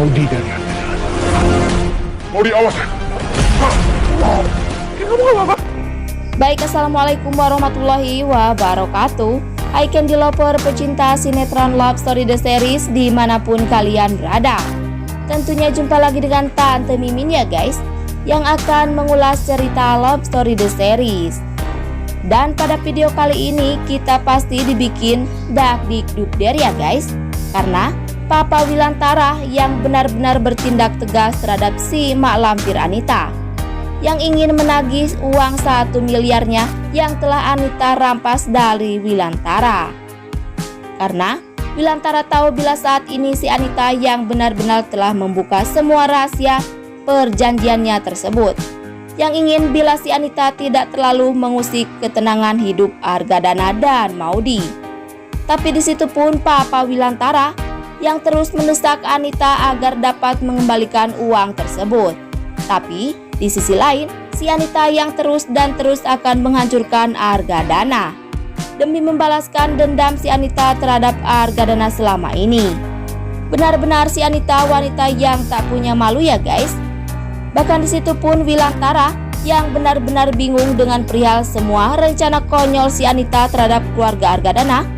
Maudi dari Anda. Maudi, awas ya. Baik, assalamualaikum warahmatullahi wabarakatuh. Hai Candy Lover, pecinta sinetron Love Story The Series dimanapun kalian berada. Tentunya jumpa lagi dengan Tante Mimin ya guys, yang akan mengulas cerita Love Story The Series. Dan pada video kali ini kita pasti dibikin dakdikdukder ya guys, karena Papa Wilantara yang benar-benar bertindak tegas terhadap si Mak Lampir Anita yang ingin menagih uang 1 miliarnya yang telah Anita rampas dari Wilantara. Karena Wilantara tahu bila saat ini si Anita yang benar-benar telah membuka semua rahasia perjanjiannya tersebut, yang ingin bila si Anita tidak terlalu mengusik ketenangan hidup Argadana dan Maudi. Tapi di situ pun Papa Wilantara yang terus mendesak Anita agar dapat mengembalikan uang tersebut. Tapi di sisi lain, si Anita yang terus akan menghancurkan Argadana demi membalaskan dendam si Anita terhadap Argadana selama ini. Benar-benar si Anita wanita yang tak punya malu ya guys. Bahkan di situ pun Wilantara yang benar-benar bingung dengan perihal semua rencana konyol si Anita terhadap keluarga Argadana,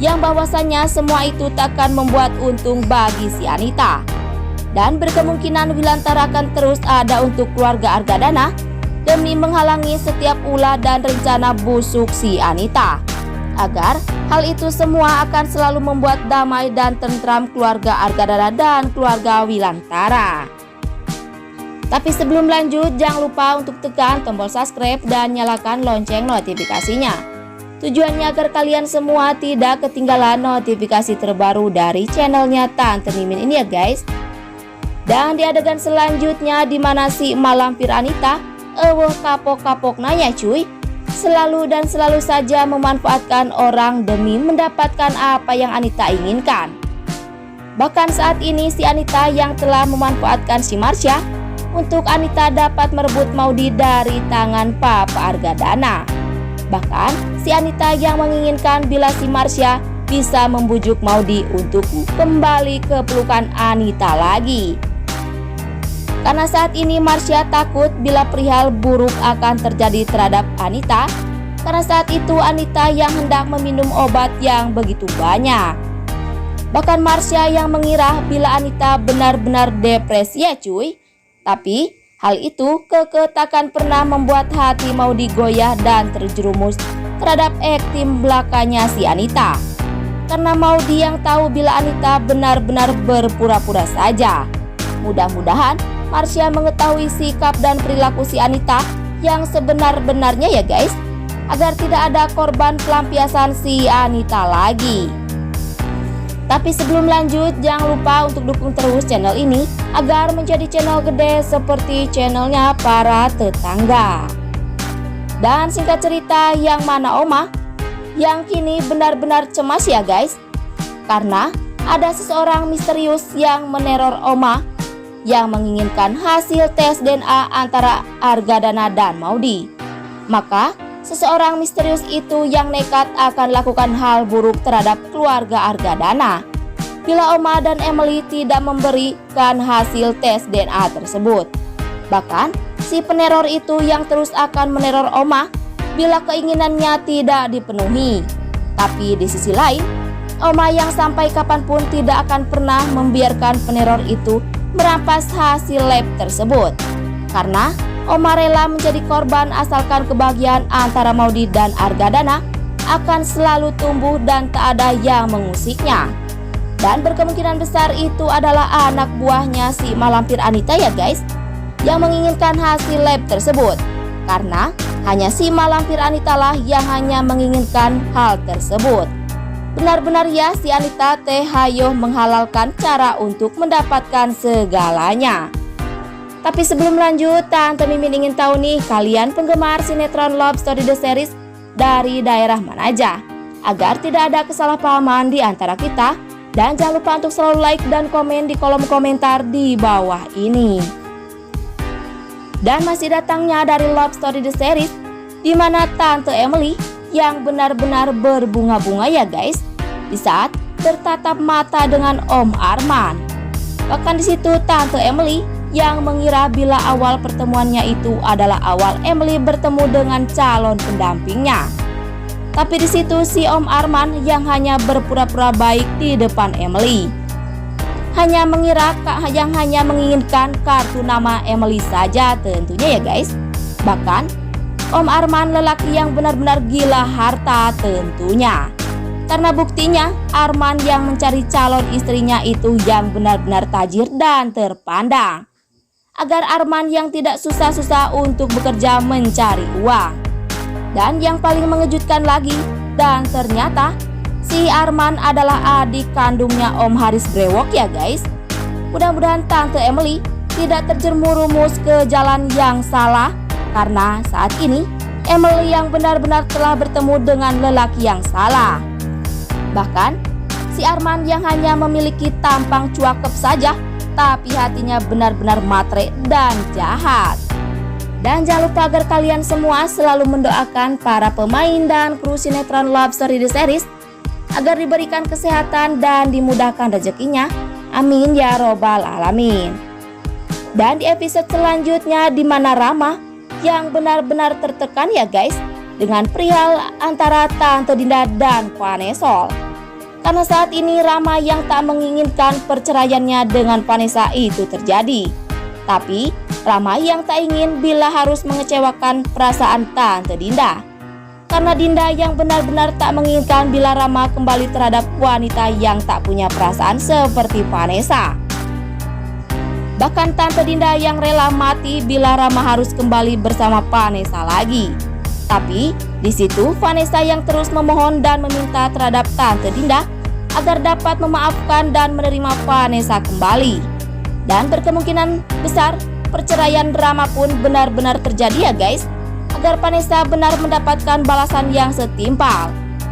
yang bahwasannya semua itu takkan membuat untung bagi si Anita. Dan berkemungkinan Wilantara akan terus ada untuk keluarga Argadana demi menghalangi setiap ulah dan rencana busuk si Anita, agar hal itu semua akan selalu membuat damai dan tentram keluarga Argadana dan keluarga Wilantara. Tapi sebelum lanjut, jangan lupa untuk tekan tombol subscribe dan nyalakan lonceng notifikasinya. Tujuannya agar kalian semua tidak ketinggalan notifikasi terbaru dari channelnya Tante Mimin ini ya guys. Dan di adegan selanjutnya di mana si Mak Lampir Anita kapok-kapok nanya cuy, selalu saja memanfaatkan orang demi mendapatkan apa yang Anita inginkan. Bahkan saat ini si Anita yang telah memanfaatkan si Marsha untuk Anita dapat merebut Maudi dari tangan Papa Argadana. Bahkan si Anita yang menginginkan bila si Marsha bisa membujuk Maudi untuk kembali ke pelukan Anita lagi. Karena saat ini Marsha takut bila perihal buruk akan terjadi terhadap Anita, karena saat itu Anita yang hendak meminum obat yang begitu banyak. Bahkan Marsha yang mengira bila Anita benar-benar depresi ya cuy. Tapi hal itu takkan pernah membuat hati Maudi goyah dan terjerumus terhadap akting belakangnya si Anita. Karena Maudi yang tahu bila Anita benar-benar berpura-pura saja. Mudah-mudahan Marsha mengetahui sikap dan perilaku si Anita yang sebenar-benarnya ya guys, agar tidak ada korban pelampiasan si Anita lagi. Tapi sebelum lanjut, jangan lupa untuk dukung terus channel ini agar menjadi channel gede seperti channelnya para tetangga. Dan singkat cerita, yang mana Oma yang kini benar-benar cemas ya guys, karena ada seseorang misterius yang meneror Oma yang menginginkan hasil tes DNA antara Argadana dan Maudi. Maka seseorang misterius itu yang nekat akan lakukan hal buruk terhadap keluarga Argadana bila Oma dan Emily tidak memberikan hasil tes DNA tersebut. Bahkan si peneror itu yang terus akan meneror Oma bila keinginannya tidak dipenuhi. Tapi di sisi lain, Oma yang sampai kapanpun tidak akan pernah membiarkan peneror itu merampas hasil lab tersebut, karena Oma rela menjadi korban asalkan kebahagiaan antara Maudi dan Argadana akan selalu tumbuh dan tak ada yang mengusiknya. Dan berkemungkinan besar itu adalah anak buahnya si Mak Lampir Anita ya guys, yang menginginkan hasil lab tersebut, karena hanya si Mak Lampir Anita lah yang hanya menginginkan hal tersebut. Benar-benar ya si Anita teh hayo menghalalkan cara untuk mendapatkan segalanya. Tapi sebelum lanjut, Tante Mimin ingin tahu nih, kalian penggemar sinetron Love Story The Series dari daerah mana aja, agar tidak ada kesalahpahaman di antara kita. Dan jangan lupa untuk selalu like dan komen di kolom komentar di bawah ini. Dan masih datangnya dari Love Story The Series, di mana Tante Emily yang benar-benar berbunga-bunga ya guys, di saat bertatap mata dengan Om Arman. Bahkan di situ Tante Emily yang mengira bila awal pertemuannya itu adalah awal Emily bertemu dengan calon pendampingnya. Tapi di situ si Om Arman yang hanya berpura-pura baik di depan Emily. Hanya menginginkan kartu nama Emily saja tentunya ya guys. Bahkan Om Arman lelaki yang benar-benar gila harta tentunya. Karena buktinya Arman yang mencari calon istrinya itu yang benar-benar tajir dan terpandang. Agar Arman yang tidak susah-susah untuk bekerja mencari uang. Dan yang paling mengejutkan lagi, dan ternyata si Arman adalah adik kandungnya Om Haris Brewok ya guys. Mudah-mudahan Tante Emily tidak terjerumus ke jalan yang salah. Karena saat ini Emily yang benar-benar telah bertemu dengan lelaki yang salah. Bahkan si Arman yang hanya memiliki tampang cuakep saja, tapi hatinya benar-benar matre dan jahat. Dan jangan lupa agar kalian semua selalu mendoakan para pemain dan kru sinetron Love Story The Series agar diberikan kesehatan dan dimudahkan rezekinya. Amin ya robbal alamin. Dan di episode selanjutnya di mana Rama yang benar-benar tertekan ya guys dengan perihal antara Tante Dinda dan Vanessa. Karena saat ini Rama yang tak menginginkan perceraiannya dengan Vanessa itu terjadi. Tapi Rama yang tak ingin bila harus mengecewakan perasaan Tante Dinda. Karena Dinda yang benar-benar tak menginginkan bila Rama kembali terhadap wanita yang tak punya perasaan seperti Vanessa. Bahkan Tante Dinda yang rela mati bila Rama harus kembali bersama Vanessa lagi. Tapi di situ Vanessa yang terus memohon dan meminta terhadap Tante Dinda agar dapat memaafkan dan menerima Vanessa kembali. Dan berkemungkinan besar perceraian Rama pun benar-benar terjadi ya guys. Agar Vanessa benar mendapatkan balasan yang setimpal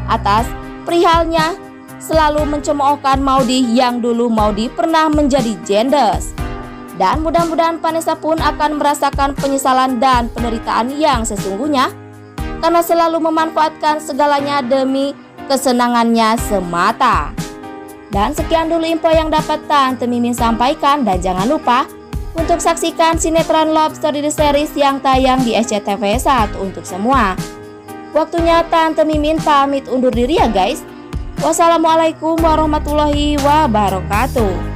atas perihalnya selalu mencemoohkan Maudy yang dulu Maudy pernah menjadi jendes. Dan mudah-mudahan Vanessa pun akan merasakan penyesalan dan penderitaan yang sesungguhnya karena selalu memanfaatkan segalanya demi kesenangannya semata. Dan sekian dulu info yang dapat Tante Mimin sampaikan, dan jangan lupa untuk saksikan sinetron Love Story The Series yang tayang di SCTV 1 untuk semua. Waktunya Tante Mimin pamit undur diri ya guys. Wassalamualaikum warahmatullahi wabarakatuh.